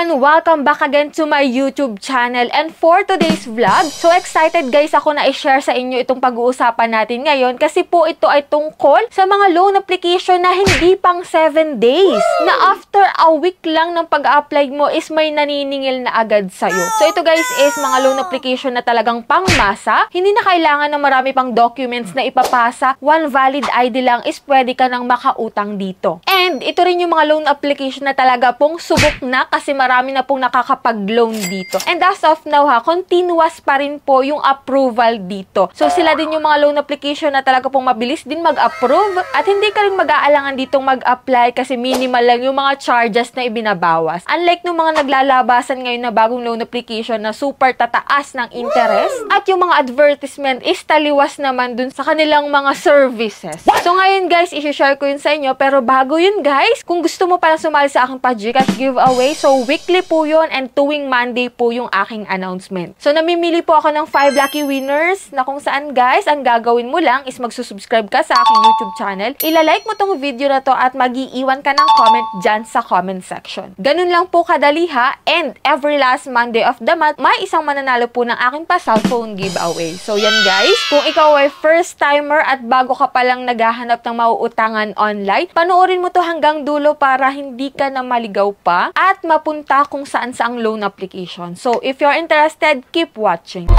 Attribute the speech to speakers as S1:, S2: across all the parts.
S1: everyone! Welcome back again to my YouTube channel. And for today's vlog, so excited guys ako na i-share sa inyo itong pag-uusapan natin ngayon kasi po ito ay tungkol sa mga loan application na hindi pang 7 days. Na after a week lang ng pag-apply mo is may naniningil na agad sa'yo. So ito guys is mga loan application na talagang pangmasa. Hindi na kailangan ng marami pang documents na ipapasa. One valid ID lang is pwede ka nang makautang dito. And ito rin yung mga loan application na talaga pong subok na kasi marami na pong nakakapag-loan dito. And as of now continuous pa rin po yung approval dito. So sila din yung mga loan application na talaga pong mabilis din mag-approve at hindi ka rin mag-aalangan ditong mag-apply kasi minimal lang yung mga charges na ibinabawas. Unlike nung mga naglalabasan ngayon na bagong loan application na super tataas ng interest at yung mga advertisement is taliwas naman dun sa kanilang mga services. So ngayon guys, i-share ko yun sa inyo pero bago yun guys, kung gusto mo palang sumali sa aking pa-GCash giveaway, so weekly po yun and tuwing Monday po yung aking announcement. So namimili po ako ng 5 lucky winners na kung saan guys, ang gagawin mo lang is magsusubscribe ka sa aking YouTube channel, ilalike mo tong video na to at mag-iiwan ka ng comment dyan sa comment section. Ganun lang po kadali ha, and every last Monday of the month, may isang mananalo po ng aking pa-cellphone giveaway. So yan guys, kung ikaw ay first timer at bago ka palang naghahanap ng mauutangan online, panoorin mo to hanggang dulo para hindi ka na maligaw pa at mapunta kung saan saang loan application. So, if you're interested, keep watching.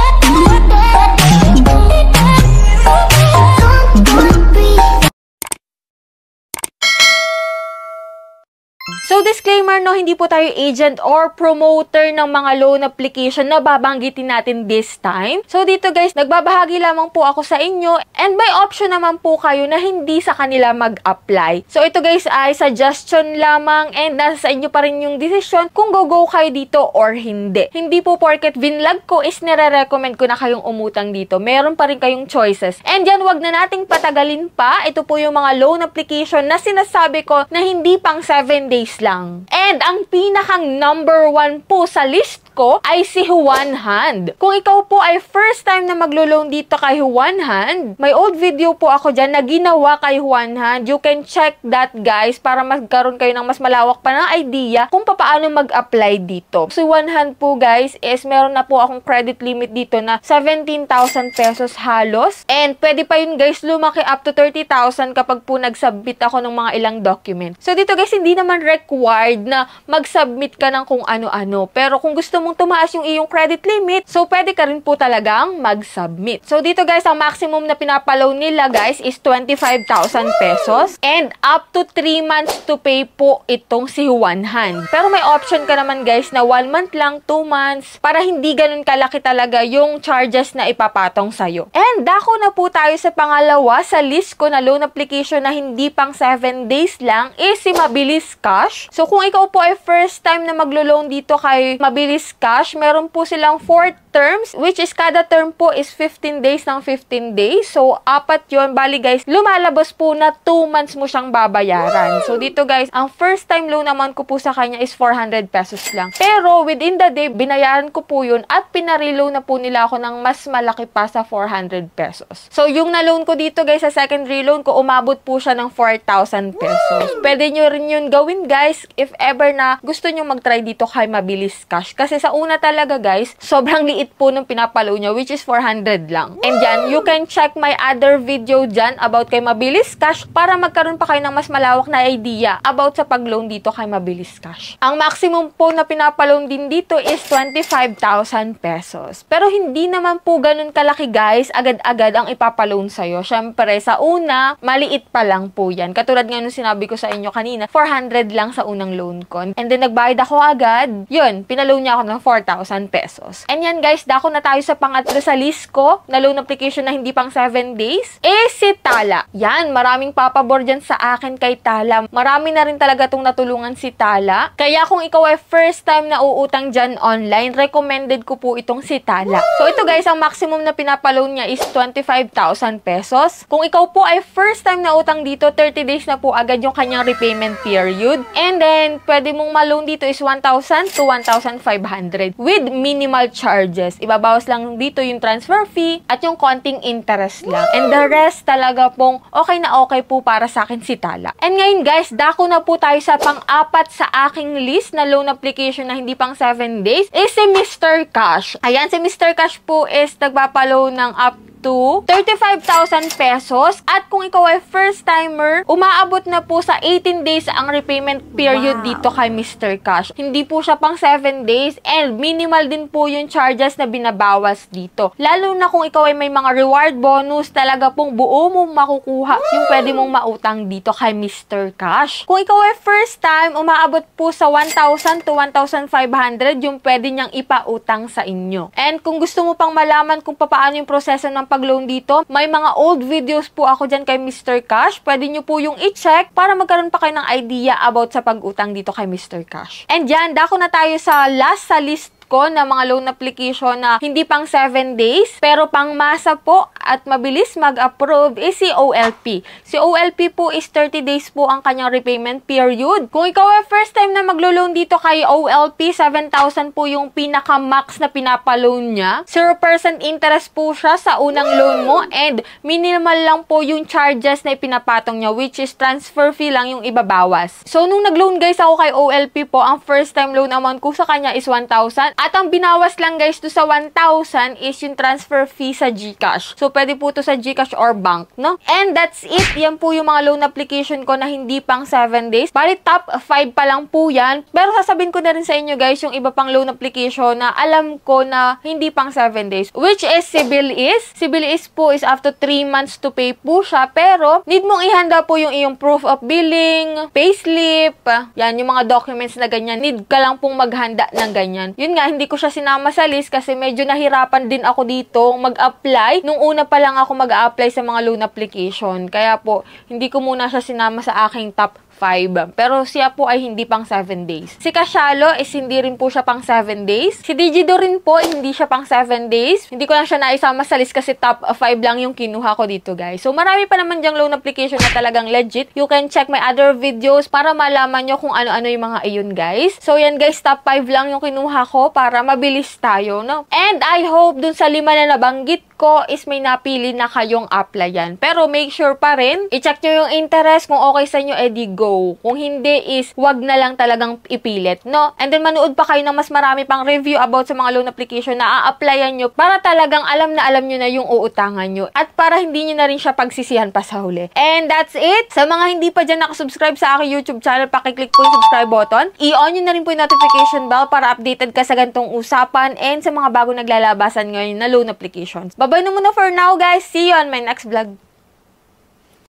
S1: So, disclaimer no, hindi po tayo agent or promoter ng mga loan application na babanggitin natin this time. So, dito guys, nagbabahagi lamang po ako sa inyo and may option naman po kayo na hindi sa kanila mag-apply. So, ito guys ay suggestion lamang and nasa inyo pa rin yung decision kung go kayo dito or hindi. Hindi po porket vinlog ko is nire-recommend ko na kayong umutang dito. Meron pa rin kayong choices. And yan, wag na nating patagalin pa. Ito po yung mga loan application na sinasabi ko na hindi pang 7 days lang. And ang pinakang number 1 po sa list ko ay si Juan Hand. Kung ikaw po ay first time na maglo-loan dito kay Juan Hand, may old video po ako dyan na ginawa kay Juan Hand. You can check that guys para magkaroon kayo ng mas malawak pa ng idea kung paano mag-apply dito. Si Juan Hand po guys is meron na po akong credit limit dito na 17,000 pesos halos. And pwede pa yun guys lumaki up to 30,000 kapag po nag-submit ako ng mga ilang document. So dito guys, hindi naman required na mag-submit ka ng kung ano-ano. Pero kung gusto mong tumaas yung iyong credit limit, so pwede ka rin po talagang mag-submit. So dito guys, ang maximum na pinapaloan nila guys is 25,000 pesos and up to 3 months to pay po itong si Juan Hand. Pero may option ka naman guys na 1 month lang, 2 months para hindi ganun kalaki talaga yung charges na ipapatong sa'yo. And dako na po tayo sa pangalawa sa list ko na loan application na hindi pang 7 days lang is si Mabilis Cash. So kung ikaw po ay first time na maglo-loan dito kay Mabilis Cash, meron po silang 4 terms, which is kada term po is 15 days ng 15 days. So, 4 yun. Bali guys, lumalabas po na 2 months mo siyang babayaran. So, dito guys, ang first time loan naman ko po sa kanya is 400 pesos lang. Pero, within the day, binayaran ko po yun at pinareloan na po nila ako ng mas malaki pa sa 400 pesos. So, yung na-loan ko dito guys, sa secondary loan ko, umabot po siya ng 4,000 pesos. Pwede nyo rin yun gawin guys if ever na gusto nyo mag-try dito kay Mabilis Cash. Kasi sa una talaga guys, sobrang liit po nung pinapalo nyo, which is 400 lang. And yan, you can check my other video dyan about kay Mabilis Cash para magkaroon pa kayo ng mas malawak na idea about sa pag-loan dito kay Mabilis Cash. Ang maximum po na pinapaloan din dito is 25,000 pesos. Pero hindi naman po ganun kalaki guys, agad-agad ang ipapaloan sa'yo. Syempre, sa una, maliit pa lang po yan. Katulad nga nung sinabi ko sa inyo kanina, 400 lang sa unang loan ko. And then, nagbayad ako agad. Yun, pinaloan niya ako ng 4,000 pesos. And yan guys, dako na tayo sa pangatlo sa list ko na loan application na hindi pang 7 days, si Tala. Yan, maraming papabor dyan sa akin kay Tala. Marami na rin talaga itong natulungan si Tala. Kaya kung ikaw ay first time na uutang dyan online, recommended ko po itong si Tala. So ito guys, ang maximum na pinapaloan niya is 25,000 pesos. Kung ikaw po ay first time na utang dito, 30 days na po agad yung kanyang repayment period. And then, pwede mong ma-loan dito is 1,000 to 1,500 with minimal charges. charges. Ibabawas lang dito yung transfer fee at yung konting interest lang. And the rest talaga pong okay na okay po para sa akin si Tala. And ngayon guys, dako na po tayo sa pang-apat sa aking list na loan application na hindi pang 7 days is si Mr. Cash. Ayan, si Mr. Cash po is nagpapaloan ng up to 35,000 pesos. At kung ikaw ay first timer, umaabot na po sa 18 days ang repayment period dito kay Mr. Cash. Hindi po siya pang 7 days and minimal din po yung charges na binabawas dito. Lalo na kung ikaw ay may mga reward bonus, talaga pong buo mong makukuha yung pwede mong mautang dito kay Mr. Cash. Kung ikaw ay first time, umaabot po sa 1,000 to 1,500 yung pwede niyang ipautang sa inyo. And kung gusto mo pang malaman kung paano yung proseso ng pag-loan dito, may mga old videos po ako dyan kay Mr. Cash. Pwede nyo po yung i-check para magkaroon pa kayo ng idea about sa pag-utang dito kay Mr. Cash. And dyan, dako na tayo sa last sa list ko na mga loan application na hindi pang 7 days pero pang masa po at mabilis mag-approve is si OLP. Si OLP po is 30 days po ang kanyang repayment period. Kung ikaw ay first time na maglo-loan dito kay OLP, 7,000 po yung pinaka-max na pinapa-loan niya. 0% interest po siya sa unang loan mo and minimal lang po yung charges na ipinapatong niya, which is transfer fee lang yung ibabawas. So nung nag-loan guys ako kay OLP po, ang first time loan amount ko sa kanya is 1,000. At ang binawas lang guys to sa 1,000 is yung transfer fee sa GCash. So, pwede po to sa GCash or bank, no? And that's it. Yan po yung mga loan application ko na hindi pang 7 days. Bali, top 5 pa lang po yan. Pero sasabihin ko na rin sa inyo guys, yung iba pang loan application na alam ko na hindi pang 7 days. Which is Sibilis. Sibilis po is up to 3 months to pay po siya. Pero, need mong ihanda po yung iyong proof of billing, payslip, yan, yung mga documents na ganyan. Need ka lang pong maghanda ng ganyan. Yun nga, hindi ko siya sinama sa list kasi medyo nahirapan din ako dito mag-apply. Nung una pa lang ako mag-a-apply sa mga loan application. Kaya po, hindi ko muna siya sinama sa aking top 5. Pero siya po ay hindi pang 7 days. Si Casialo is hindi rin po siya pang 7 days. Si Digido rin po, hindi siya pang 7 days. Hindi ko lang siya naisama sa list kasi top 5 lang yung kinuha ko dito, guys. So, marami pa naman dyang loan application na talagang legit. You can check my other videos para malaman nyo kung ano-ano yung mga iyon, guys. So, yan, guys, top 5 lang yung kinuha ko para mabilis tayo, no? And I hope dun sa 5 na nabanggit ko is may napili na kayong applyan. Pero make sure pa rin, i-check nyo yung interest. Kung okay sa inyo, edi go. Kung hindi is, wag na lang talagang ipilit, no? And then, manood pa kayo ng mas marami pang review about sa mga loan application na a-applyan nyo para talagang alam nyo na yung uutangan nyo. At para hindi nyo na rin siya pagsisihan pa sa huli. And that's it. Sa mga hindi pa dyan nakasubscribe sa aking YouTube channel, pakiclick po yung subscribe button. I-on nyo na rin po yung notification bell para updated ka sa ganitong usapan and sa mga bago naglalabasan ngayon na loan applications. Bye-bye na muna for now, guys. See you on my next vlog.